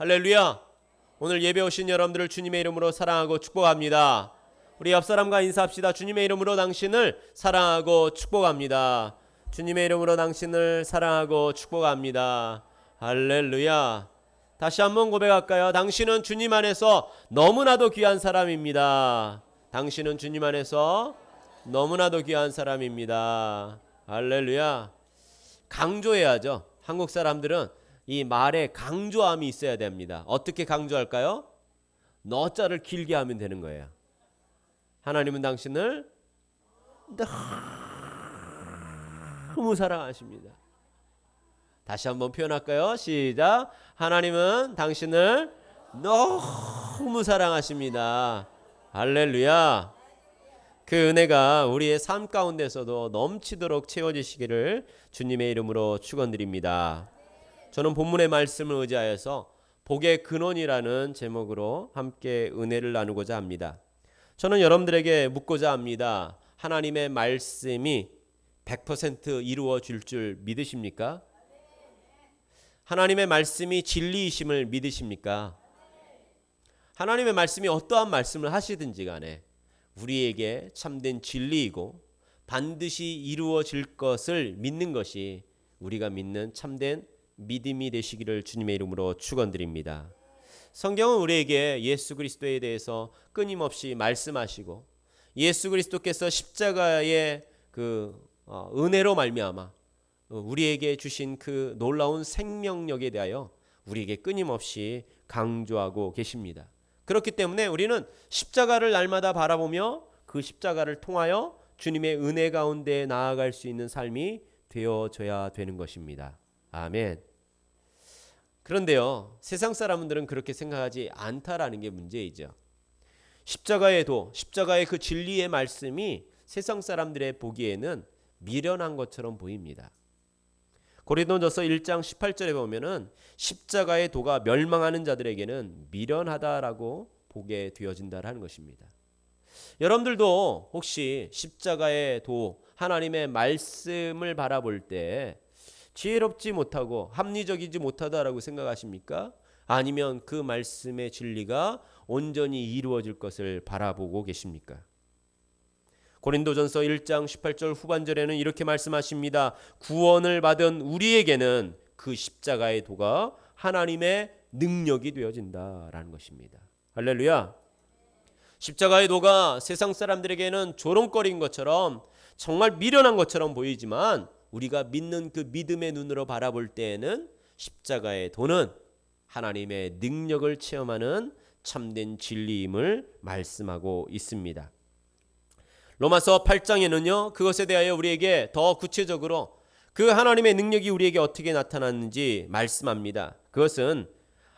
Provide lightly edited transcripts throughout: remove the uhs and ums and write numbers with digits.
할렐루야. 오늘 예배 오신 여러분들을 주님의 이름으로 사랑하고 축복합니다. 우리 옆 사람과 인사합시다. 주님의 이름으로 당신을 사랑하고 축복합니다. 주님의 이름으로 당신을 사랑하고 축복합니다. 할렐루야. 다시 한번 고백할까요? 당신은 주님 안에서 너무나도 귀한 사람입니다. 당신은 주님 안에서 너무나도 귀한 사람입니다. 할렐루야. 강조해야죠. 한국 사람들은 이 말에 강조함이 있어야 됩니다. 어떻게 강조할까요? 너자를 길게 하면 되는 거예요. 하나님은 당신을 너무 사랑하십니다. 다시 한번 표현할까요? 시작. 하나님은 당신을 너무 사랑하십니다. 할렐루야. 그 은혜가 우리의 삶 가운데서도 넘치도록 채워지시기를 주님의 이름으로 축원드립니다. 저는 본문의 말씀을 의지하여서 복의 근원이라는 제목으로 함께 은혜를 나누고자 합니다. 저는 여러분들에게 묻고자 합니다. 하나님의 말씀이 100% 이루어질 줄 믿으십니까? 하나님의 말씀이 진리이심을 믿으십니까? 하나님의 말씀이 어떠한 말씀을 하시든지 간에 우리에게 참된 진리이고 반드시 이루어질 것을 믿는 것이 우리가 믿는 참된 믿음이 되시기를 주님의 이름으로 축원드립니다. 성경은 우리에게 예수 그리스도에 대해서 끊임없이 말씀하시고 예수 그리스도께서 십자가의 그 은혜로 말미암아 우리에게 주신 그 놀라운 생명력에 대하여 우리에게 끊임없이 강조하고 계십니다. 그렇기 때문에 우리는 십자가를 날마다 바라보며 그 십자가를 통하여 주님의 은혜 가운데 나아갈 수 있는 삶이 되어져야 되는 것입니다. 아멘. 그런데요, 세상 사람들은 그렇게 생각하지 않다라는 게 문제이죠. 십자가의 도, 십자가의 그 진리의 말씀이 세상 사람들의 보기에는 미련한 것처럼 보입니다. 고린도전서 1장 18절에 보면은 십자가의 도가 멸망하는 자들에게는 미련하다라고 보게 되어진다라는 것입니다. 여러분들도 혹시 십자가의 도, 하나님의 말씀을 바라볼 때 지혜롭지 못하고 합리적이지 못하다라고 생각하십니까? 아니면 그 말씀의 진리가 온전히 이루어질 것을 바라보고 계십니까? 고린도전서 1장 18절 후반절에는 이렇게 말씀하십니다. 구원을 받은 우리에게는 그 십자가의 도가 하나님의 능력이 되어진다라는 것입니다. 할렐루야. 십자가의 도가 세상 사람들에게는 조롱거리인 것처럼 정말 미련한 것처럼 보이지만 우리가 믿는 그 믿음의 눈으로 바라볼 때에는 십자가의 도는 하나님의 능력을 체험하는 참된 진리임을 말씀하고 있습니다. 로마서 8장에는요, 그것에 대하여 우리에게 더 구체적으로 그 하나님의 능력이 우리에게 어떻게 나타났는지 말씀합니다. 그것은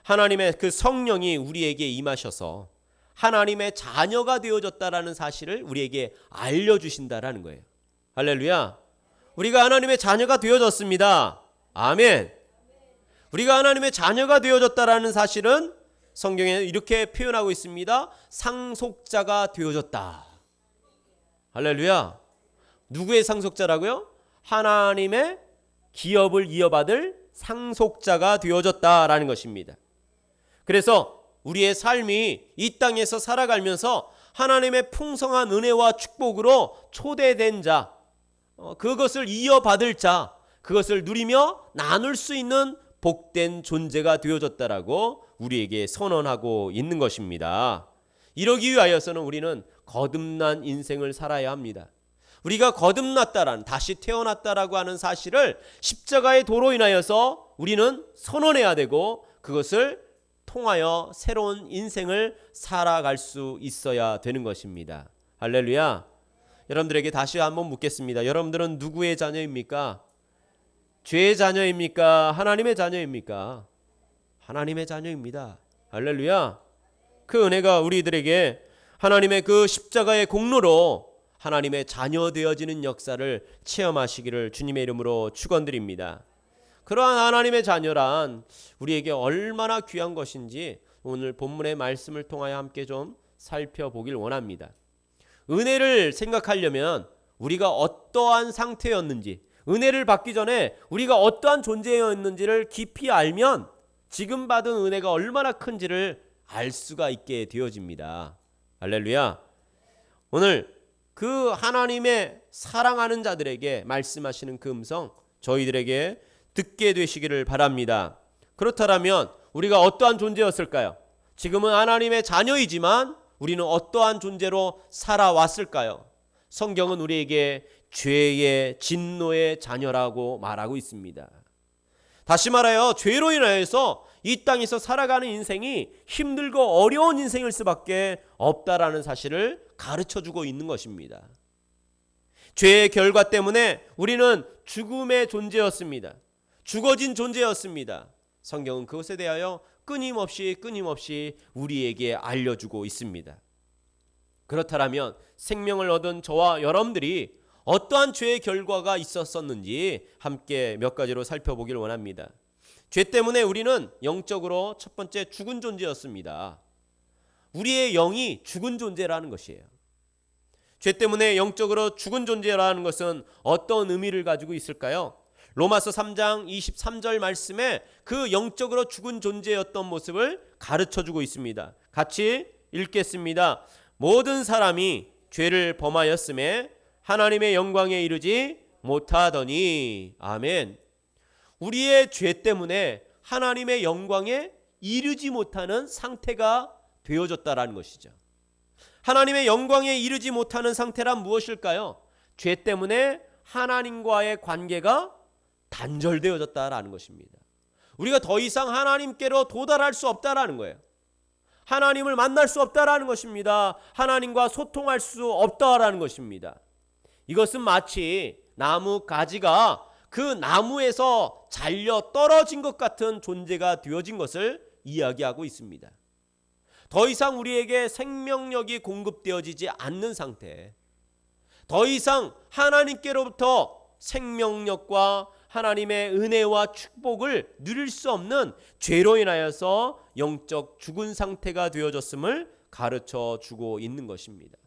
하나님의 그 성령이 우리에게 임하셔서 하나님의 자녀가 되어졌다라는 사실을 우리에게 알려주신다라는 거예요. 할렐루야. 우리가 하나님의 자녀가 되어졌습니다. 아멘. 우리가 하나님의 자녀가 되어졌다라는 사실은 성경에 이렇게 표현하고 있습니다. 상속자가 되어졌다. 할렐루야. 누구의 상속자라고요? 하나님의 기업을 이어받을 상속자가 되어졌다라는 것입니다. 그래서 우리의 삶이 이 땅에서 살아가면서 하나님의 풍성한 은혜와 축복으로 초대된 자, 그것을 이어받을 자, 그것을 누리며 나눌 수 있는 복된 존재가 되어졌다라고 우리에게 선언하고 있는 것입니다. 이러기 위하여서는 우리는 거듭난 인생을 살아야 합니다. 우리가 거듭났다라는, 다시 태어났다라고 하는 사실을 십자가의 도로 인하여서 우리는 선언해야 되고 그것을 통하여 새로운 인생을 살아갈 수 있어야 되는 것입니다. 할렐루야. 여러분들에게 다시 한번 묻겠습니다. 여러분들은 누구의 자녀입니까? 죄의 자녀입니까? 하나님의 자녀입니까? 하나님의 자녀입니다. 할렐루야. 그 은혜가 우리들에게 하나님의 그 십자가의 공로로 하나님의 자녀 되어지는 역사를 체험하시기를 주님의 이름으로 축원드립니다. 그러한 하나님의 자녀란 우리에게 얼마나 귀한 것인지 오늘 본문의 말씀을 통하여 함께 좀 살펴보길 원합니다. 은혜를 생각하려면 우리가 어떠한 상태였는지, 은혜를 받기 전에 우리가 어떠한 존재였는지를 깊이 알면 지금 받은 은혜가 얼마나 큰지를 알 수가 있게 되어집니다. 할렐루야. 오늘 그 하나님의 사랑하는 자들에게 말씀하시는 그 음성 저희들에게 듣게 되시기를 바랍니다. 그렇다면 우리가 어떠한 존재였을까요? 지금은 하나님의 자녀이지만 우리는 어떠한 존재로 살아왔을까요? 성경은 우리에게 죄의 진노의 자녀라고 말하고 있습니다. 다시 말하여 죄로 인하여서 이 땅에서 살아가는 인생이 힘들고 어려운 인생일 수밖에 없다라는 사실을 가르쳐주고 있는 것입니다. 죄의 결과 때문에 우리는 죽음의 존재였습니다. 죽어진 존재였습니다. 성경은 그것에 대하여 끊임없이 우리에게 알려주고 있습니다. 그렇다면 생명을 얻은 저와 여러분들이 어떠한 죄의 결과가 있었었는지 함께 몇 가지로 살펴보기를 원합니다. 죄 때문에 우리는 영적으로 첫 번째 죽은 존재였습니다. 우리의 영이 죽은 존재라는 것이에요. 죄 때문에 영적으로 죽은 존재라는 것은 어떤 의미를 가지고 있을까요? 로마서 3장 23절 말씀에 그 영적으로 죽은 존재였던 모습을 가르쳐주고 있습니다. 같이 읽겠습니다. 모든 사람이 죄를 범하였음에 하나님의 영광에 이르지 못하더니. 아멘. 우리의 죄 때문에 하나님의 영광에 이르지 못하는 상태가 되어졌다라는 것이죠. 하나님의 영광에 이르지 못하는 상태란 무엇일까요? 죄 때문에 하나님과의 관계가 단절되어졌다라는 것입니다. 우리가 더 이상 하나님께로 도달할 수 없다라는 거예요. 하나님을 만날 수 없다라는 것입니다. 하나님과 소통할 수 없다라는 것입니다. 이것은 마치 나무 가지가 그 나무에서 잘려 떨어진 것 같은 존재가 되어진 것을 이야기하고 있습니다. 더 이상 우리에게 생명력이 공급되어지지 않는 상태, 더 이상 하나님께로부터 생명력과 하나님의 은혜와 축복을 누릴 수 없는 죄로 인하여서 영적 죽은 상태가 되어졌음을 가르쳐 주고 있는 것입니다.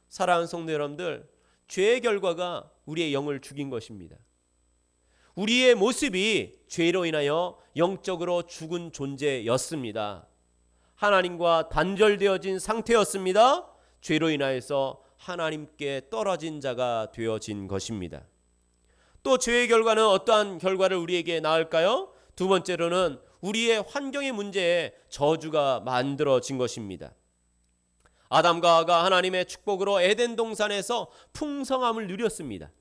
사랑하는 성도 여러분들, 죄의 결과가 우리의 영을 죽인 것입니다. 우리의 모습이 죄로 인하여 영적으로 죽은 존재였습니다. 하나님과 단절되어진 상태였습니다. 죄로 인하여서 하나님께 떨어진 자가 되어진 것입니다. 또 죄의 결과는 어떠한 결과를 우리에게 낳을까요? 두 번째로는 우리의 환경의 문제에 저주가 만들어진 것입니다. 아담과 하와가 하나님의 축복으로 에덴 동산에서 풍성함을 누렸습니다.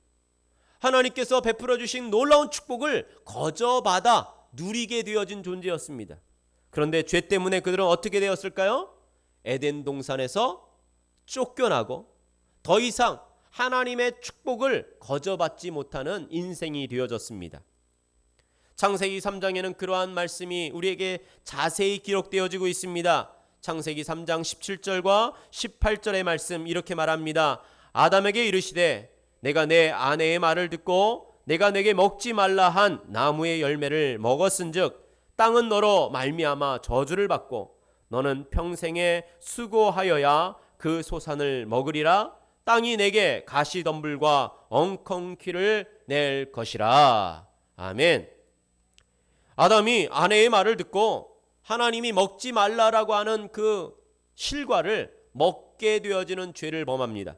하나님께서 베풀어 주신 놀라운 축복을 거저받아 누리게 되어진 존재였습니다. 그런데 죄 때문에 그들은 어떻게 되었을까요? 에덴 동산에서 쫓겨나고 더 이상 하나님의 축복을 거저받지 못하는 인생이 되어졌습니다. 창세기 3장에는 그러한 말씀이 우리에게 자세히 기록되어지고 있습니다. 창세기 3장 17절과 18절의 말씀 이렇게 말합니다. 아담에게 이르시되 내가 내 아내의 말을 듣고 내가 내게 먹지 말라 한 나무의 열매를 먹었은즉 땅은 너로 말미암아 저주를 받고 너는 평생에 수고하여야 그 소산을 먹으리라. 땅이 내게 가시덤불과 엉겅퀴를 낼 것이라. 아멘. 아담이 아내의 말을 듣고 하나님이 먹지 말라라고 하는 그 실과를 먹게 되어지는 죄를 범합니다.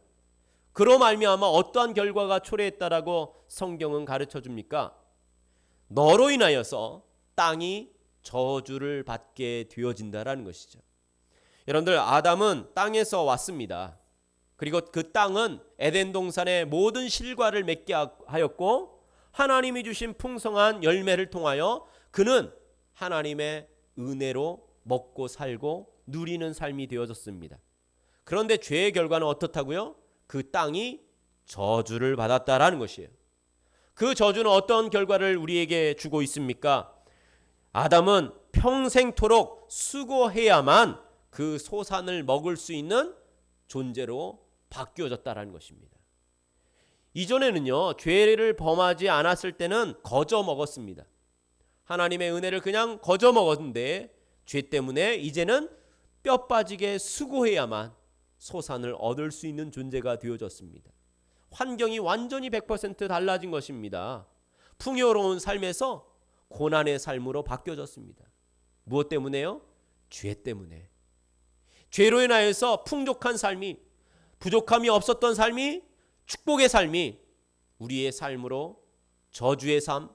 그로 말미암아 어떠한 결과가 초래했다라고 성경은 가르쳐 줍니까? 너로 인하여서 땅이 저주를 받게 되어진다라는 것이죠. 여러분들, 아담은 땅에서 왔습니다. 그리고 그 땅은 에덴 동산의 모든 실과를 맺게 하였고 하나님이 주신 풍성한 열매를 통하여 그는 하나님의 은혜로 먹고 살고 누리는 삶이 되어졌습니다. 그런데 죄의 결과는 어떻다고요? 그 땅이 저주를 받았다라는 것이에요. 그 저주는 어떤 결과를 우리에게 주고 있습니까? 아담은 평생토록 수고해야만 그 소산을 먹을 수 있는 존재로 바뀌어졌다라는 것입니다. 이전에는요, 죄를 범하지 않았을 때는 거저 먹었습니다. 하나님의 은혜를 그냥 거저 먹었는데 죄 때문에 이제는 뼈 빠지게 수고해야만 소산을 얻을 수 있는 존재가 되어졌습니다. 환경이 완전히 100% 달라진 것입니다. 풍요로운 삶에서 고난의 삶으로 바뀌어졌습니다. 무엇 때문에요? 죄 때문에. 죄로 인하여서 풍족한 삶이, 부족함이 없었던 삶이, 축복의 삶이 우리의 삶으로 저주의 삶,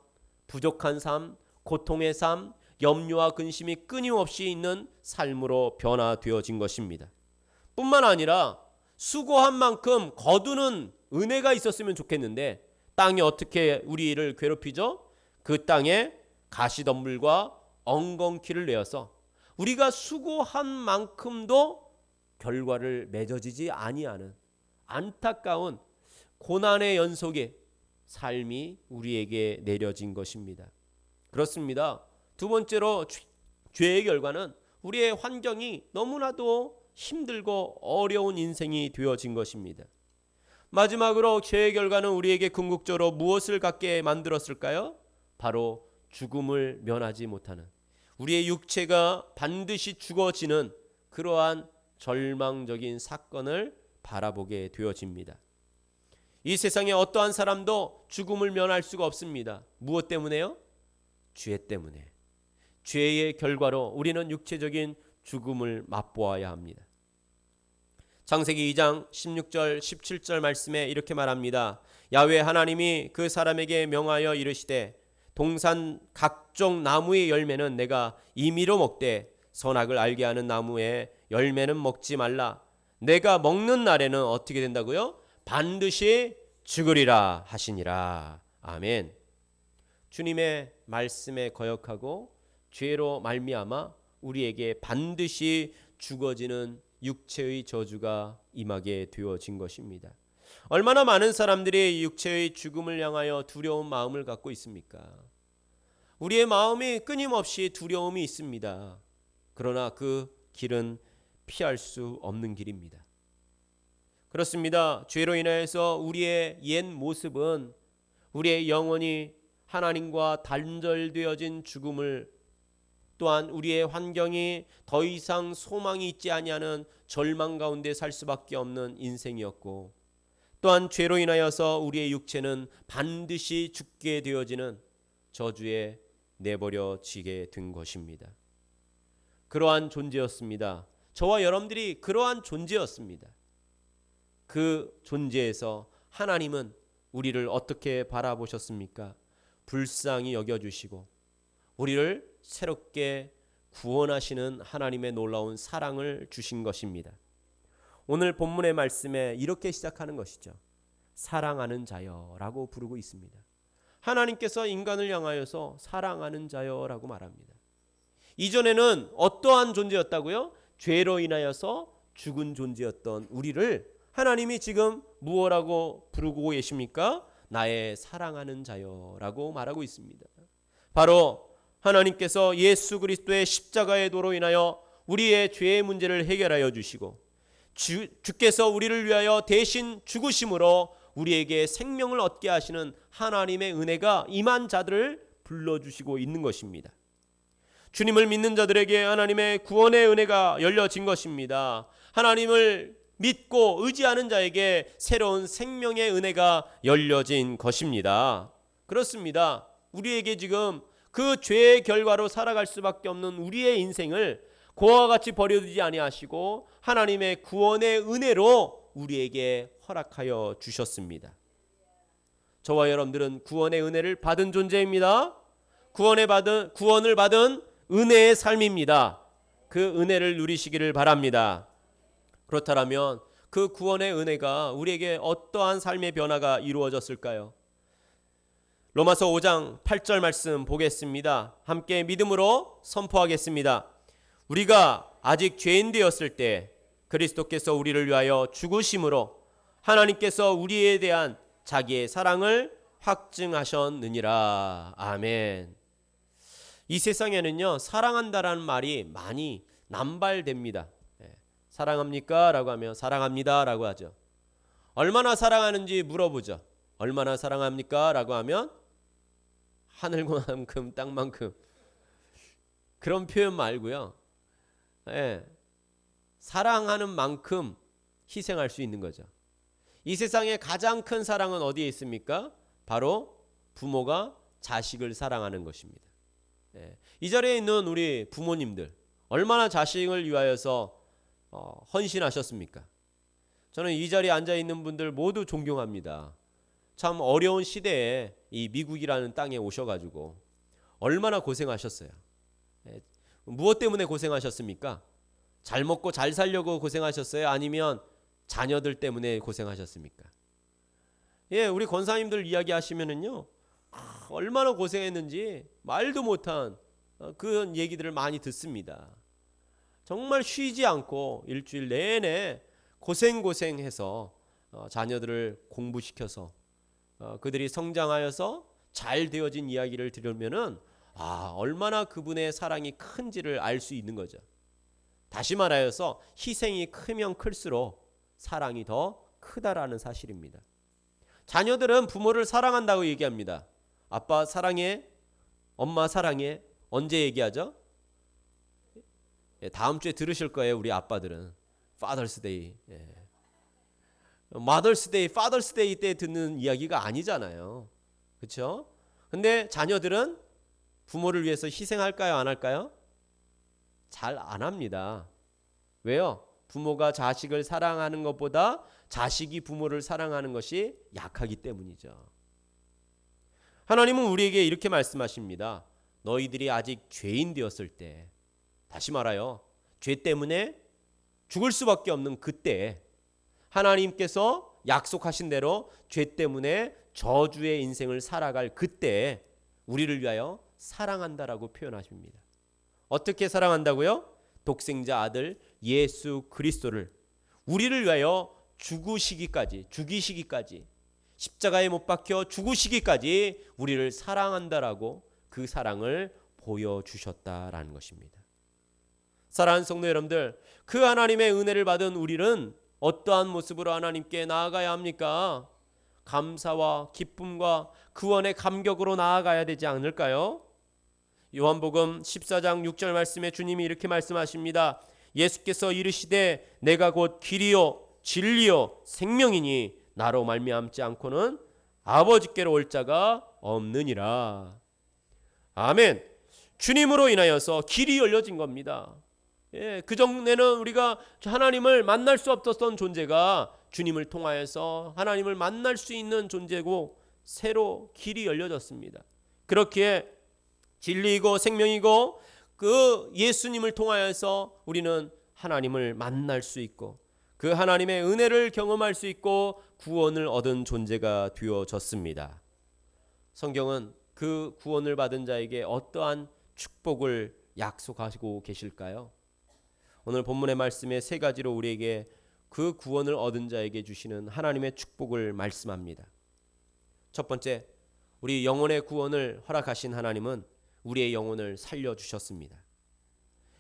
부족한 삶, 고통의 삶, 염려와 근심이 끊임없이 있는 삶으로 변화되어진 것입니다. 뿐만 아니라 수고한 만큼 거두는 은혜가 있었으면 좋겠는데 땅이 어떻게 우리를 괴롭히죠? 그 땅에 가시덤불과 엉겅퀴를 내어서 우리가 수고한 만큼도 결과를 맺어지지 아니하는 안타까운 고난의 연속의 삶이 우리에게 내려진 것입니다. 그렇습니다. 두 번째로 죄의 결과는 우리의 환경이 너무나도 힘들고 어려운 인생이 되어진 것입니다. 마지막으로 죄의 결과는 우리에게 궁극적으로 무엇을 갖게 만들었을까요? 바로 죽음을 면하지 못하는, 우리의 육체가 반드시 죽어지는 그러한 절망적인 사건을 바라보게 되어집니다. 이 세상에 어떠한 사람도 죽음을 면할 수가 없습니다. 무엇 때문에요? 죄 때문에. 죄의 결과로 우리는 육체적인 죽음을 맛보아야 합니다. 창세기 2장 16절 17절 말씀에 이렇게 말합니다. 야훼 하나님이 그 사람에게 명하여 이르시되 동산 각종 나무의 열매는 내가 임의로 먹되 선악을 알게 하는 나무의 열매는 먹지 말라. 내가 먹는 날에는 어떻게 된다고요? 반드시 죽으리라 하시니라. 아멘. 주님의 말씀에 거역하고 죄로 말미암아 우리에게 반드시 죽어지는 육체의 저주가 임하게 되어진 것입니다. 얼마나 많은 사람들이 육체의 죽음을 향하여 두려운 마음을 갖고 있습니까? 우리의 마음이 끊임없이 두려움이 있습니다. 그러나 그 길은 피할 수 없는 길입니다. 그렇습니다. 죄로 인하여서 우리의 옛 모습은 우리의 영혼이 하나님과 단절되어진 죽음을, 또한 우리의 환경이 더 이상 소망이 있지 아니하는 절망 가운데 살 수밖에 없는 인생이었고, 또한 죄로 인하여서 우리의 육체는 반드시 죽게 되어지는 저주에 내버려지게 된 것입니다. 그러한 존재였습니다. 저와 여러분들이 그러한 존재였습니다. 그 존재에서 하나님은 우리를 어떻게 바라보셨습니까? 불쌍히 여겨주시고 우리를 새롭게 구원하시는 하나님의 놀라운 사랑을 주신 것입니다. 오늘 본문의 말씀에 이렇게 시작하는 것이죠. 사랑하는 자여라고 부르고 있습니다. 하나님께서 인간을 향하여서 사랑하는 자여라고 말합니다. 이전에는 어떠한 존재였다고요? 죄로 인하여서 죽은 존재였던 우리를 하나님이 지금 무엇라고 부르고 계십니까? 나의 사랑하는 자여라고 말하고 있습니다. 바로 하나님께서 예수 그리스도의 십자가의 도로 인하여 우리의 죄의 문제를 해결하여 주시고 주께서 우리를 위하여 대신 죽으심으로 우리에게 생명을 얻게 하시는 하나님의 은혜가 임한 자들을 불러주시고 있는 것입니다. 주님을 믿는 자들에게 하나님의 구원의 은혜가 열려진 것입니다. 하나님을 믿고 의지하는 자에게 새로운 생명의 은혜가 열려진 것입니다. 그렇습니다. 우리에게 지금 그 죄의 결과로 살아갈 수밖에 없는 우리의 인생을 고와 같이 버려두지 아니하시고 하나님의 구원의 은혜로 우리에게 허락하여 주셨습니다. 저와 여러분들은 구원의 은혜를 받은 존재입니다. 구원을 받은 은혜의 삶입니다. 그 은혜를 누리시기를 바랍니다. 그렇다면 그 구원의 은혜가 우리에게 어떠한 삶의 변화가 이루어졌을까요? 로마서 5장 8절 말씀 보겠습니다. 함께 믿음으로 선포하겠습니다. 우리가 아직 죄인 되었을 때 그리스도께서 우리를 위하여 죽으심으로 하나님께서 우리에 대한 자기의 사랑을 확증하셨느니라. 아멘. 이 세상에는요, 사랑한다라는 말이 많이 남발됩니다. 사랑합니까? 라고 하면 사랑합니다 라고 하죠. 얼마나 사랑하는지 물어보죠. 얼마나 사랑합니까? 라고 하면 하늘만큼 땅만큼, 그런 표현 말고요. 사랑하는 만큼 희생할 수 있는 거죠. 이 세상에 가장 큰 사랑은 어디에 있습니까? 바로 부모가 자식을 사랑하는 것입니다. 이 자리에 있는 우리 부모님들 얼마나 자식을 위하여서 헌신하셨습니까? 저는 이 자리에 앉아 있는 분들 모두 존경합니다. 참 어려운 시대에 이 미국이라는 땅에 오셔가지고 얼마나 고생하셨어요. 무엇 때문에 고생하셨습니까? 잘 먹고 잘 살려고 고생하셨어요? 아니면 자녀들 때문에 고생하셨습니까? 우리 권사님들 이야기하시면은요, 얼마나 고생했는지 말도 못한 그런 얘기들을 많이 듣습니다. 정말 쉬지 않고 일주일 내내 고생해서 자녀들을 공부시켜서 그들이 성장하여서 잘 되어진 이야기를 들으면은 얼마나 그분의 사랑이 큰지를 알 수 있는 거죠. 다시 말하여서 희생이 크면 클수록 사랑이 더 크다라는 사실입니다. 자녀들은 부모를 사랑한다고 얘기합니다. 아빠 사랑해, 엄마 사랑해. 언제 얘기하죠? 다음 주에 들으실 거예요. 우리 아빠들은 Father's Day, Mother's Day, Father's Day 때 듣는 이야기가 아니잖아요. 그렇죠? 근데 자녀들은 부모를 위해서 희생할까요? 안 할까요? 잘 안 합니다. 왜요? 부모가 자식을 사랑하는 것보다 자식이 부모를 사랑하는 것이 약하기 때문이죠. 하나님은 우리에게 이렇게 말씀하십니다. 너희들이 아직 죄인 되었을 때, 다시 말하여 죄 때문에 죽을 수밖에 없는 그때 하나님께서 약속하신 대로 죄 때문에 저주의 인생을 살아갈 그때 우리를 위하여 사랑한다라고 표현하십니다. 어떻게 사랑한다고요? 독생자 아들 예수 그리스도를 우리를 위하여 죽이시기까지 십자가에 못 박혀 죽으시기까지 우리를 사랑한다라고 그 사랑을 보여주셨다라는 것입니다. 사랑하는 성도 여러분들, 그 하나님의 은혜를 받은 우리는 어떠한 모습으로 하나님께 나아가야 합니까? 감사와 기쁨과 구원의 감격으로 나아가야 되지 않을까요? 요한복음 14장 6절 말씀에 주님이 이렇게 말씀하십니다. 예수께서 이르시되 내가 곧 길이요 진리요 생명이니 나로 말미암지 않고는 아버지께로 올 자가 없느니라. 아멘. 주님으로 인하여서 길이 열려진 겁니다. 그전에는 우리가 하나님을 만날 수 없었던 존재가 주님을 통하여서 하나님을 만날 수 있는 존재고 새로 길이 열려졌습니다. 그렇기에 진리이고 생명이고 그 예수님을 통하여서 우리는 하나님을 만날 수 있고 그 하나님의 은혜를 경험할 수 있고 구원을 얻은 존재가 되어졌습니다. 성경은 그 구원을 받은 자에게 어떠한 축복을 약속하시고 계실까요? 오늘 본문의 말씀에 세 가지로 우리에게 그 구원을 얻은 자에게 주시는 하나님의 축복을 말씀합니다. 첫 번째, 우리 영혼의 구원을 허락하신 하나님은 우리의 영혼을 살려주셨습니다.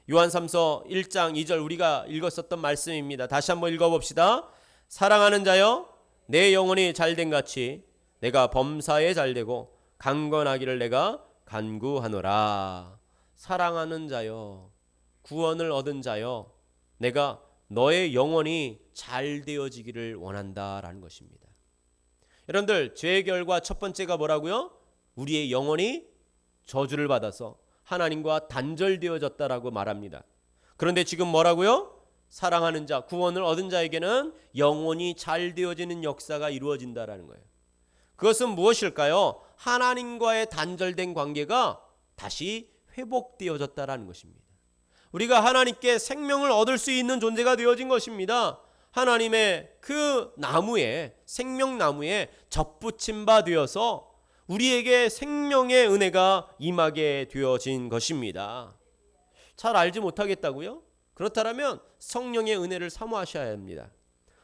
요한3서 1장 2절 우리가 읽었었던 말씀입니다. 다시 한번 읽어봅시다. 사랑하는 자여 내 영혼이 잘된 같이 내가 범사에 잘되고 강건하기를 내가 간구하노라. 사랑하는 자여, 구원을 얻은 자여, 내가 너의 영혼이 잘 되어지기를 원한다라는 것입니다. 여러분들, 죄의 결과 첫 번째가 뭐라고요? 우리의 영혼이 저주를 받아서 하나님과 단절되어졌다라고 말합니다. 그런데 지금 뭐라고요? 사랑하는 자, 구원을 얻은 자에게는 영혼이 잘 되어지는 역사가 이루어진다라는 거예요. 그것은 무엇일까요? 하나님과의 단절된 관계가 다시 회복되어졌다라는 것입니다. 우리가 하나님께 생명을 얻을 수 있는 존재가 되어진 것입니다. 하나님의 그 나무에, 생명나무에 접붙임 바 되어서 우리에게 생명의 은혜가 임하게 되어진 것입니다. 잘 알지 못하겠다고요? 그렇다면 성령의 은혜를 사모하셔야 합니다.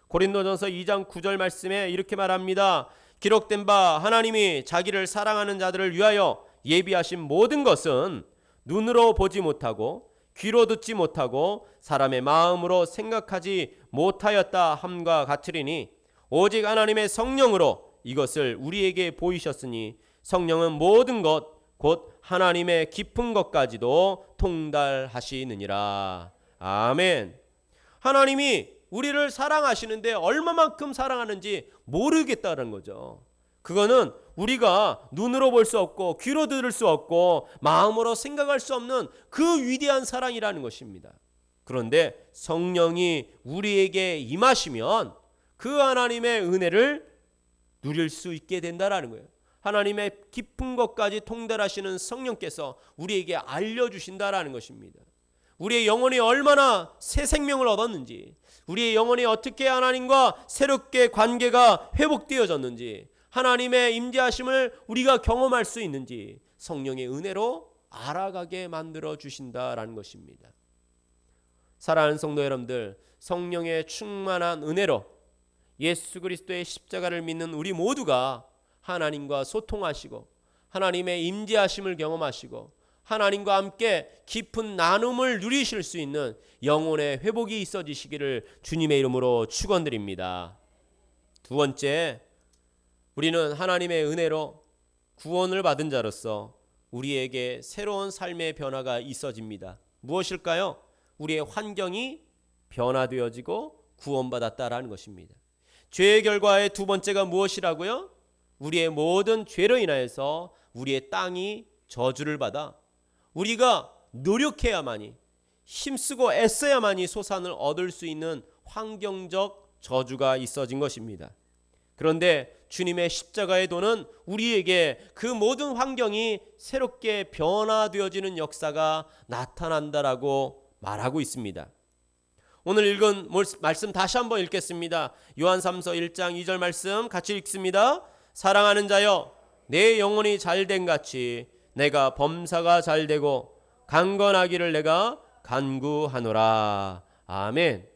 고린도전서 2장 9절 말씀에 이렇게 말합니다. 기록된 바 하나님이 자기를 사랑하는 자들을 위하여 예비하신 모든 것은 눈으로 보지 못하고 귀로 듣지 못하고 사람의 마음으로 생각하지 못하였다 함과 같으리니 오직 하나님의 성령으로 이것을 우리에게 보이셨으니 성령은 모든 것 곧 하나님의 깊은 것까지도 통달하시느니라. 아멘. 하나님이 우리를 사랑하시는데 얼마만큼 사랑하는지 모르겠다는 거죠. 그거는 우리가 눈으로 볼 수 없고 귀로 들을 수 없고 마음으로 생각할 수 없는 그 위대한 사랑이라는 것입니다. 그런데 성령이 우리에게 임하시면 그 하나님의 은혜를 누릴 수 있게 된다라는 거예요. 하나님의 깊은 것까지 통달하시는 성령께서 우리에게 알려주신다라는 것입니다. 우리의 영혼이 얼마나 새 생명을 얻었는지, 우리의 영혼이 어떻게 하나님과 새롭게 관계가 회복되어졌는지, 하나님의 임재하심을 우리가 경험할 수 있는지 성령의 은혜로 알아가게 만들어 주신다라는 것입니다. 사랑하는 성도 여러분들, 성령의 충만한 은혜로 예수 그리스도의 십자가를 믿는 우리 모두가 하나님과 소통하시고 하나님의 임재하심을 경험하시고 하나님과 함께 깊은 나눔을 누리실 수 있는 영혼의 회복이 있어지시기를 주님의 이름으로 축원드립니다. 두 번째, 우리는 하나님의 은혜로 구원을 받은 자로서 우리에게 새로운 삶의 변화가 있어집니다. 무엇일까요? 우리의 환경이 변화되어지고 구원받았다라는 것입니다. 죄의 결과의 두 번째가 무엇이라고요? 우리의 모든 죄로 인하여서 우리의 땅이 저주를 받아 우리가 노력해야만이, 힘쓰고 애써야만이 소산을 얻을 수 있는 환경적 저주가 있어진 것입니다. 그런데 주님의 십자가의 도는 우리에게 그 모든 환경이 새롭게 변화되어지는 역사가 나타난다라고 말하고 있습니다. 오늘 읽은 말씀 다시 한번 읽겠습니다. 요한삼서 1장 2절 말씀 같이 읽습니다. 사랑하는 자여, 내 영혼이 잘된 같이 내가 범사가 잘되고 강건하기를 내가 간구하노라. 아멘.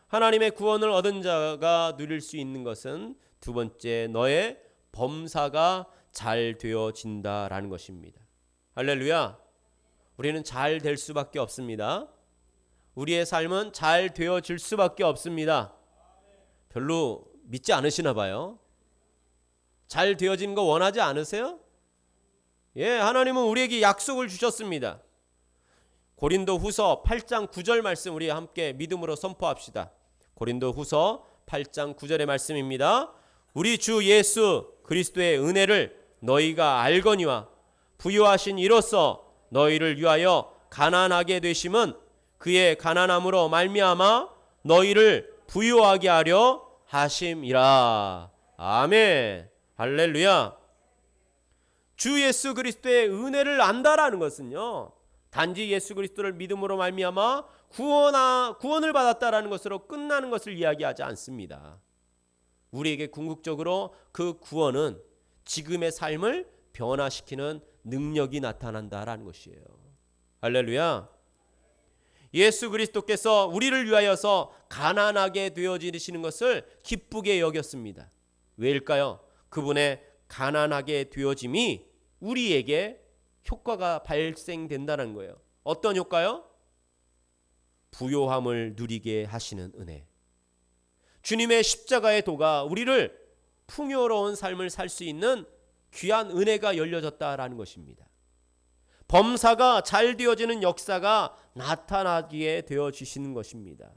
하나님의 구원을 얻은 자가 누릴 수 있는 것은 두 번째, 너의 범사가 잘 되어진다라는 것입니다. 할렐루야. 우리는 잘 될 수밖에 없습니다. 우리의 삶은 잘 되어질 수밖에 없습니다. 별로 믿지 않으시나 봐요. 잘 되어진 거 원하지 않으세요? 예, 하나님은 우리에게 약속을 주셨습니다. 고린도 후서 8장 9절 말씀 우리 함께 믿음으로 선포합시다. 고린도 후서 8장 9절의 말씀입니다. 우리 주 예수 그리스도의 은혜를 너희가 알거니와 부요하신 이로써 너희를 위하여 가난하게 되심은 그의 가난함으로 말미암아 너희를 부요하게 하려 하심이라. 아멘. 할렐루야. 주 예수 그리스도의 은혜를 안다라는 것은요, 단지 예수 그리스도를 믿음으로 말미암아 구원을 받았다라는 것으로 끝나는 것을 이야기하지 않습니다. 우리에게 궁극적으로 그 구원은 지금의 삶을 변화시키는 능력이 나타난다라는 것이에요. 할렐루야. 예수 그리스도께서 우리를 위하여서 가난하게 되어지시는 것을 기쁘게 여겼습니다. 왜일까요? 그분의 가난하게 되어짐이 우리에게 효과가 발생된다는 거예요. 어떤 효과요? 부요함을 누리게 하시는 은혜. 주님의 십자가의 도가 우리를 풍요로운 삶을 살 수 있는 귀한 은혜가 열려졌다라는 것입니다. 범사가 잘 되어지는 역사가 나타나게 되어지시는 것입니다.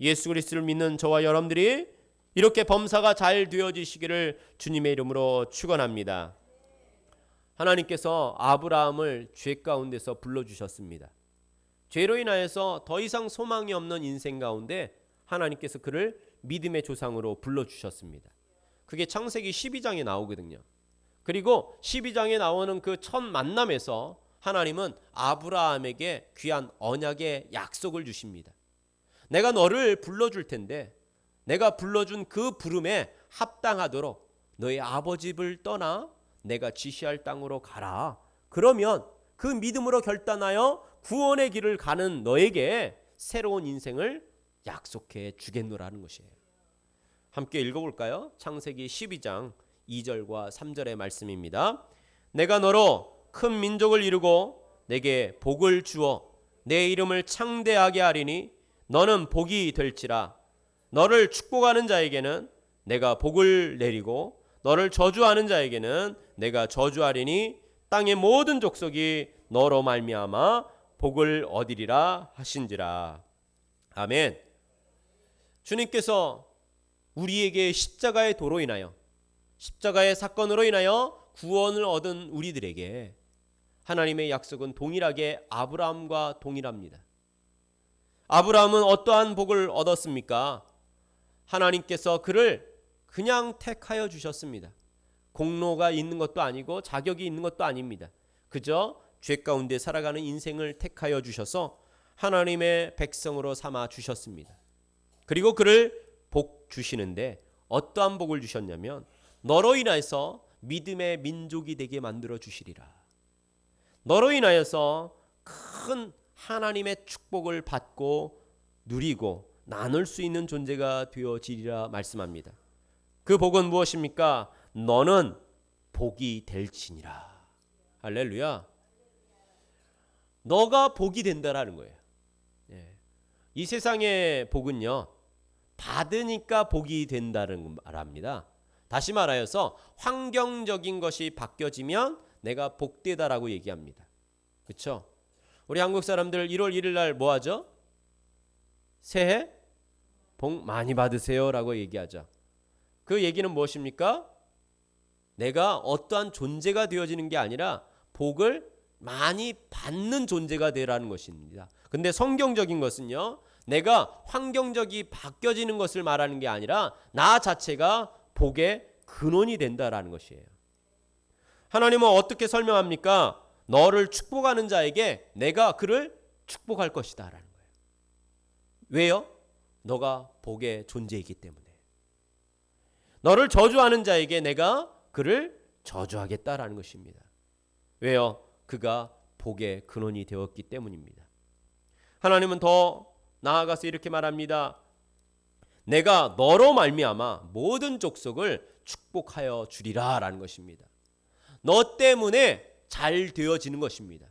예수 그리스도를 믿는 저와 여러분들이 이렇게 범사가 잘 되어지시기를 주님의 이름으로 축원합니다. 하나님께서 아브라함을 죄 가운데서 불러주셨습니다. 죄로 인하여서 더 이상 소망이 없는 인생 가운데 하나님께서 그를 믿음의 조상으로 불러주셨습니다. 그게 창세기 12장에 나오거든요. 그리고 12장에 나오는 그 첫 만남에서 하나님은 아브라함에게 귀한 언약의 약속을 주십니다. 내가 너를 불러줄 텐데 내가 불러준 그 부름에 합당하도록 너의 아버지 집을 떠나 내가 지시할 땅으로 가라. 그러면 그 믿음으로 결단하여 구원의 길을 가는 너에게 새로운 인생을 약속해 주겠노라는 것이에요. 함께 읽어볼까요? 창세기 12장 2절과 3절의 말씀입니다. 내가 너로 큰 민족을 이루고 내게 복을 주어 내 이름을 창대하게 하리니 너는 복이 될지라. 너를 축복하는 자에게는 내가 복을 내리고 너를 저주하는 자에게는 내가 저주하리니 땅의 모든 족속이 너로 말미암아 복을 얻으리라 하신지라. 아멘. 주님께서 우리에게 십자가의 도로 인하여 십자가의 사건으로 인하여 구원을 얻은 우리들에게 하나님의 약속은 동일하게 아브라함과 동일합니다. 아브라함은 어떠한 복을 얻었습니까? 하나님께서 그를 그냥 택하여 주셨습니다. 공로가 있는 것도 아니고 자격이 있는 것도 아닙니다. 그저 죄 가운데 살아가는 인생을 택하여 주셔서 하나님의 백성으로 삼아 주셨습니다. 그리고 그를 복 주시는데 어떠한 복을 주셨냐면 너로 인하여서 믿음의 민족이 되게 만들어 주시리라. 너로 인하여서 큰 하나님의 축복을 받고 누리고 나눌 수 있는 존재가 되어지리라 말씀합니다. 그 복은 무엇입니까? 너는 복이 될지니라. 할렐루야. 너가 복이 된다라는 거예요. 이 세상의 복은요, 받으니까 복이 된다는 말합니다. 다시 말하여서 환경적인 것이 바뀌어지면 내가 복되다라고 얘기합니다. 그렇죠? 우리 한국 사람들 1월 1일 날 뭐 하죠? 새해 복 많이 받으세요 라고 얘기하죠. 그 얘기는 무엇입니까? 내가 어떠한 존재가 되어지는 게 아니라 복을 많이 받는 존재가 되라는 것입니다. 근데 성경적인 것은요, 내가 환경적이 바뀌어지는 것을 말하는 게 아니라 나 자체가 복의 근원이 된다라는 것이에요. 하나님은 어떻게 설명합니까? 너를 축복하는 자에게 내가 그를 축복할 것이다 라는 거예요. 왜요? 너가 복의 존재이기 때문에. 너를 저주하는 자에게 내가 그를 저주하겠다라는 것입니다. 왜요? 그가 복의 근원이 되었기 때문입니다. 하나님은 더 나아가서 이렇게 말합니다. 내가 너로 말미암아 모든 족속을 축복하여 주리라 라는 것입니다. 너 때문에 잘 되어지는 것입니다.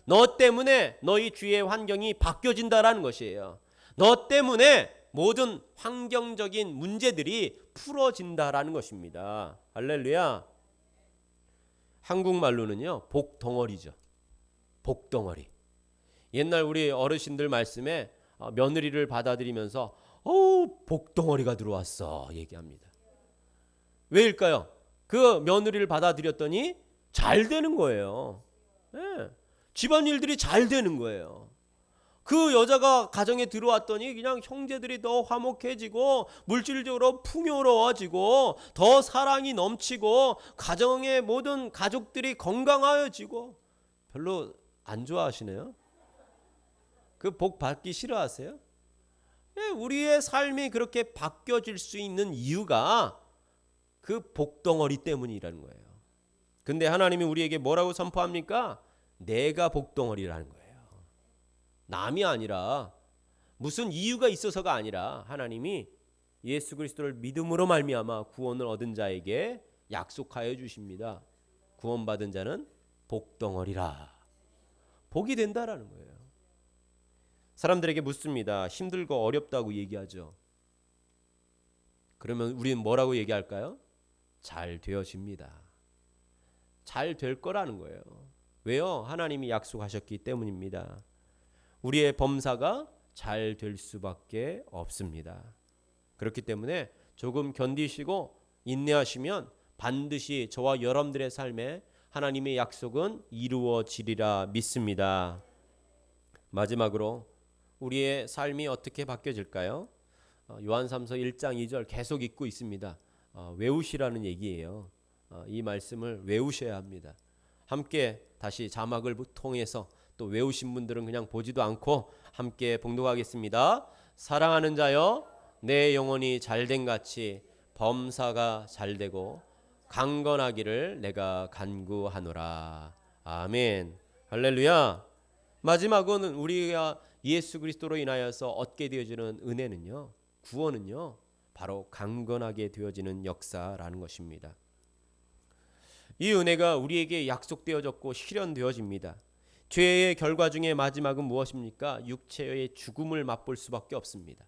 너 때문에 너희 주위의 환경이 바뀌어진다라는 것이에요. 너 때문에 모든 환경적인 문제들이 풀어진다라는 것입니다. 할렐루야. 한국말로는요, 복덩어리죠. 복덩어리. 옛날 우리 어르신들 말씀에 며느리를 받아들이면서 복덩어리가 들어왔어 얘기합니다. 왜일까요? 그 며느리를 받아들였더니 잘 되는 거예요. 네. 집안일들이 잘 되는 거예요. 그 여자가 가정에 들어왔더니 그냥 형제들이 더 화목해지고 물질적으로 풍요로워지고 더 사랑이 넘치고 가정의 모든 가족들이 건강하여지고. 별로 안 좋아하시네요. 그 복 받기 싫어하세요? 네, 우리의 삶이 그렇게 바뀌어질 수 있는 이유가 그 복덩어리 때문이라는 거예요. 근데 하나님이 우리에게 뭐라고 선포합니까? 내가 복덩어리라는 거예요. 남이 아니라, 무슨 이유가 있어서가 아니라 하나님이 예수 그리스도를 믿음으로 말미암아 구원을 얻은 자에게 약속하여 주십니다. 구원받은 자는 복덩어리라. 복이 된다라는 거예요. 사람들에게 묻습니다. 힘들고 어렵다고 얘기하죠. 그러면 우리는 뭐라고 얘기할까요? 잘 되어집니다. 잘 될 거라는 거예요. 왜요? 하나님이 약속하셨기 때문입니다. 우리의 범사가 잘 될 수밖에 없습니다. 그렇기 때문에 조금 견디시고 인내하시면 반드시 저와 여러분들의 삶에 하나님의 약속은 이루어지리라 믿습니다. 마지막으로 우리의 삶이 어떻게 바뀌어질까요? 요한삼서 1장 2절 계속 읽고 있습니다. 외우시라는 얘기예요. 이 말씀을 외우셔야 합니다. 함께 다시 자막을 통해서 또 외우신 분들은 그냥 보지도 않고 함께 봉독하겠습니다. 사랑하는 자여, 내 영혼이 잘된 같이 범사가 잘되고 강건하기를 내가 간구하노라. 아멘. 할렐루야. 마지막은 우리가 예수 그리스도로 인하여서 얻게 되어지는 은혜는요, 구원은요, 바로 강건하게 되어지는 역사라는 것입니다. 이 은혜가 우리에게 약속되어졌고 실현되어집니다. 죄의 결과 중에 마지막은 무엇입니까? 육체의 죽음을 맛볼 수밖에 없습니다.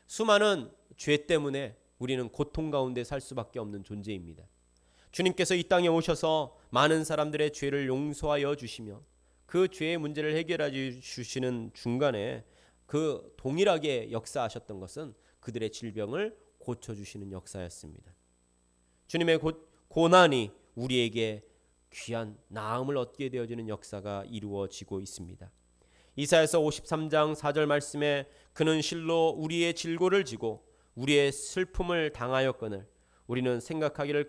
수많은 죄 때문에 우리는 고통 가운데 살 수밖에 없는 존재입니다. 주님께서 이 땅에 오셔서 많은 사람들의 죄를 용서하여 주시며 그 죄의 문제를 해결해 주시는 중간에 그 동일하게 역사하셨던 것은 그들의 질병을 고쳐주시는 역사였습니다. 주님의 고난이 우리에게 귀한 나음을 얻게 되어지는 역사가 이루어지고 있습니다. 이사야서 53장 4절 말씀에 그는 실로 우리의 질고를 지고 우리의 슬픔을 당하였거늘 우리는 생각하기를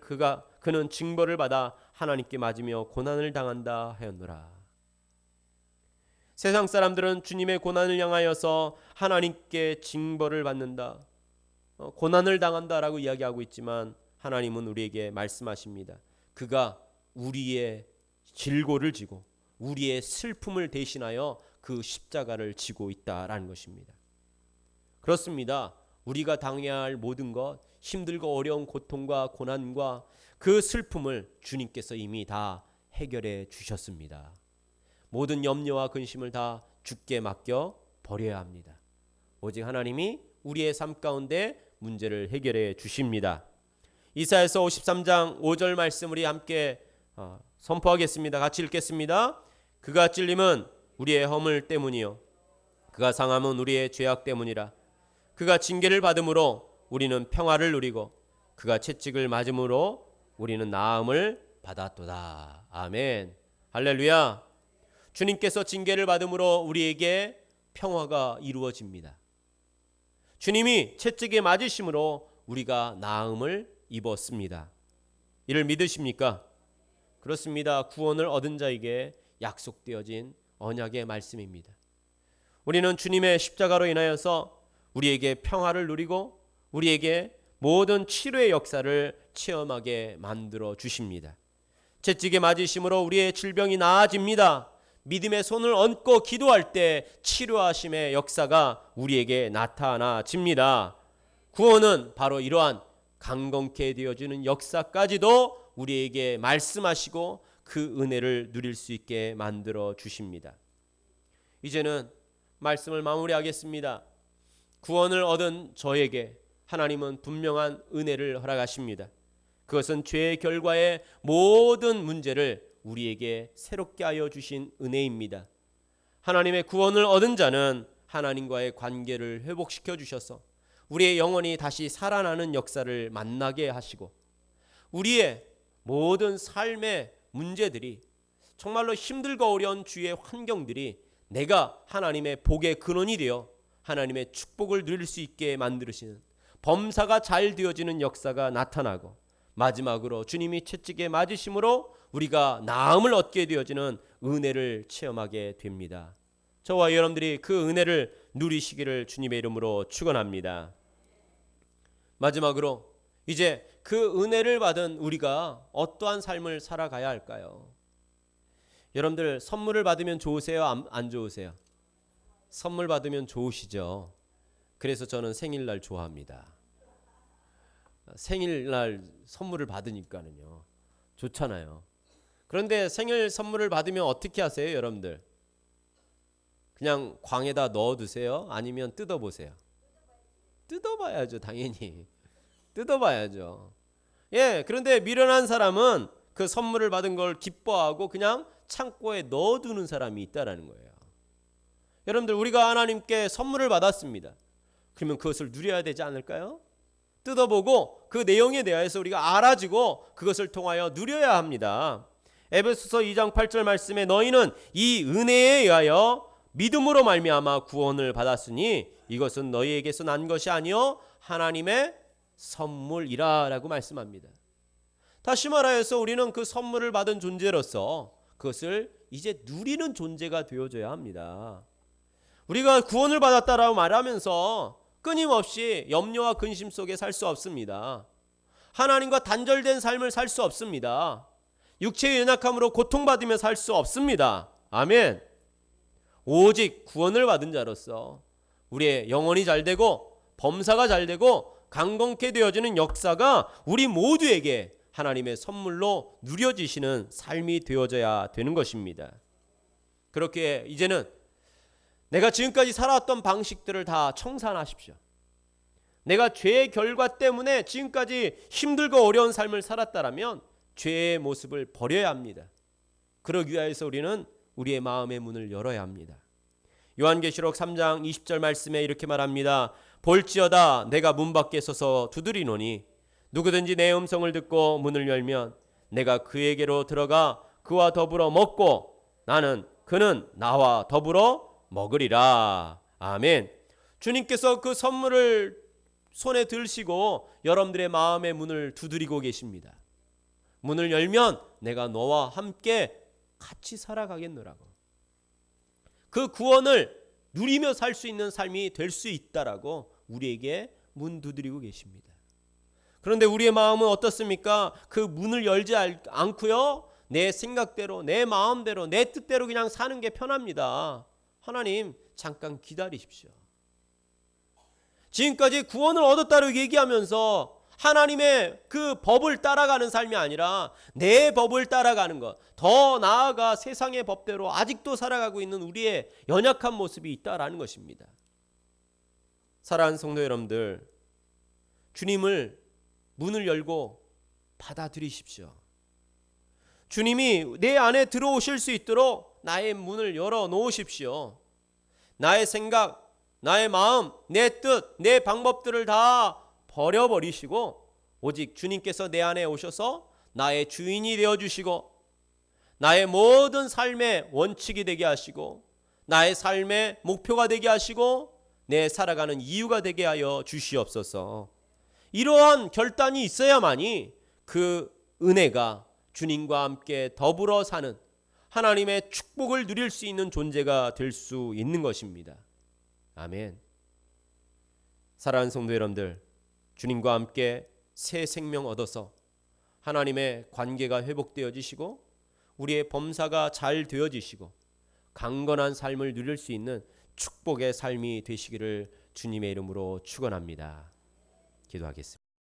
그는 징벌을 받아 하나님께 맞으며 고난을 당한다 하였노라. 세상 사람들은 주님의 고난을 향하여서 하나님께 징벌을 받는다, 고난을 당한다라고 이야기하고 있지만 하나님은 우리에게 말씀하십니다. 그가 우리의 질고를 지고 우리의 슬픔을 대신하여 그 십자가를 지고 있다라는 것입니다. 그렇습니다. 우리가 당해야 할 모든 것, 힘들고 어려운 고통과 고난과 그 슬픔을 주님께서 이미 다 해결해 주셨습니다. 모든 염려와 근심을 다 주께 맡겨 버려야 합니다. 오직 하나님이 우리의 삶 가운데 문제를 해결해 주십니다. 이사야서 53장 5절 말씀 우리 함께 선포하겠습니다. 같이 읽겠습니다. 그가 찔림은 우리의 허물 때문이요 그가 상함은 우리의 죄악 때문이라. 그가 징계를 받음으로 우리는 평화를 누리고 그가 채찍을 맞음으로 우리는 나음을 받았도다. 아멘. 할렐루야. 주님께서 징계를 받음으로 우리에게 평화가 이루어집니다. 주님이 채찍에 맞으심으로 우리가 나음을 입었습니다. 이를 믿으십니까? 그렇습니다. 구원을 얻은 자에게 약속되어진 언약의 말씀입니다. 우리는 주님의 십자가로 인하여서 우리에게 평화를 누리고 우리에게 모든 치료의 역사를 체험하게 만들어 주십니다. 채찍에 맞으심으로 우리의 질병이 나아집니다. 믿음의 손을 얹고 기도할 때 치료하심의 역사가 우리에게 나타나집니다. 구원은 바로 이러한 강건케 되어지는 역사까지도 우리에게 말씀하시고 그 은혜를 누릴 수 있게 만들어 주십니다. 이제는 말씀을 마무리하겠습니다. 구원을 얻은 저에게 하나님은 분명한 은혜를 허락하십니다. 그것은 죄의 결과의 모든 문제를 우리에게 새롭게 하여 주신 은혜입니다. 하나님의 구원을 얻은 자는 하나님과의 관계를 회복시켜 주셔서 우리의 영혼이 다시 살아나는 역사를 만나게 하시고 우리의 모든 삶의 문제들이 정말로 힘들고 어려운 주위의 환경들이 내가 하나님의 복의 근원이 되어 하나님의 축복을 누릴 수 있게 만드시는 범사가 잘 되어지는 역사가 나타나고 마지막으로 주님이 채찍에 맞으심으로 우리가 나음을 얻게 되어지는 은혜를 체험하게 됩니다. 저와 여러분들이 그 은혜를 누리시기를 주님의 이름으로 축원합니다. 마지막으로 이제 그 은혜를 받은 우리가 어떠한 삶을 살아가야 할까요? 여러분들 선물을 받으면 좋으세요? 안 좋으세요? 선물 받으면 좋으시죠? 그래서 저는 생일날 좋아합니다. 생일날 선물을 받으니까는요 좋잖아요. 그런데 생일 선물을 받으면 어떻게 하세요, 여러분들? 그냥 광에다 넣어두세요? 아니면 뜯어보세요? 뜯어봐야죠, 당연히. 뜯어봐야죠. 예, 그런데 미련한 사람은 그 선물을 받은 걸 기뻐하고 그냥 창고에 넣어두는 사람이 있다라는 거예요. 여러분들, 우리가 하나님께 선물을 받았습니다. 그러면 그것을 누려야 되지 않을까요? 뜯어보고 그 내용에 대해서 우리가 알아지고 그것을 통하여 누려야 합니다. 에베소서 2장 8절 말씀에 너희는 이 은혜에 의하여 믿음으로 말미암아 구원을 받았으니 이것은 너희에게서 난 것이 아니요 하나님의 선물이라 라고 말씀합니다. 다시 말하여서 우리는 그 선물을 받은 존재로서 그것을 이제 누리는 존재가 되어져야 합니다. 우리가 구원을 받았다라고 말하면서 끊임없이 염려와 근심 속에 살 수 없습니다. 하나님과 단절된 삶을 살 수 없습니다. 육체의 연약함으로 고통받으며 살 수 없습니다. 아멘. 오직 구원을 받은 자로서 우리의 영혼이 잘되고 범사가 잘되고 강건케 되어지는 역사가 우리 모두에게 하나님의 선물로 누려지시는 삶이 되어져야 되는 것입니다. 그렇게 이제는 내가 지금까지 살아왔던 방식들을 다 청산하십시오. 내가 죄의 결과 때문에 지금까지 힘들고 어려운 삶을 살았다라면 죄의 모습을 버려야 합니다. 그러기 위해서 우리는 우리의 마음의 문을 열어야 합니다. 요한계시록 3장 20절 말씀에 이렇게 말합니다. 볼지어다 내가 문 밖에 서서 두드리노니 누구든지 내 음성을 듣고 문을 열면 내가 그에게로 들어가 그와 더불어 먹고 그는 나와 더불어 먹으리라. 아멘. 주님께서 그 선물을 손에 들시고 여러분들의 마음의 문을 두드리고 계십니다. 문을 열면 내가 너와 함께 같이 살아가겠노라고. 그 구원을 누리며 살 수 있는 삶이 될 수 있다라고 우리에게 문 두드리고 계십니다. 그런데 우리의 마음은 어떻습니까? 그 문을 열지 않고요, 내 생각대로, 내 마음대로, 내 뜻대로 그냥 사는 게 편합니다. 하나님, 잠깐 기다리십시오. 지금까지 구원을 얻었다고 얘기하면서 하나님의 그 법을 따라가는 삶이 아니라 내 법을 따라가는 것, 더 나아가 세상의 법대로 아직도 살아가고 있는 우리의 연약한 모습이 있다라는 것입니다. 사랑하는 성도 여러분들, 주님을 문을 열고 받아들이십시오. 주님이 내 안에 들어오실 수 있도록 나의 문을 열어 놓으십시오. 나의 생각, 나의 마음, 내 뜻, 내 방법들을 다 버려버리시고 오직 주님께서 내 안에 오셔서 나의 주인이 되어주시고 나의 모든 삶의 원칙이 되게 하시고 나의 삶의 목표가 되게 하시고 내 살아가는 이유가 되게 하여 주시옵소서. 이러한 결단이 있어야만이 그 은혜가 주님과 함께 더불어 사는 하나님의 축복을 누릴 수 있는 존재가 될 수 있는 것입니다. 아멘. 사랑하는 성도 여러분들, 주님과 함께 새 생명 얻어서 하나님의 관계가 회복되어지시고 우리의 범사가 잘 되어지시고 강건한 삶을 누릴 수 있는 축복의 삶이 되시기를 주님의 이름으로 축원합니다. 기도하겠습니다.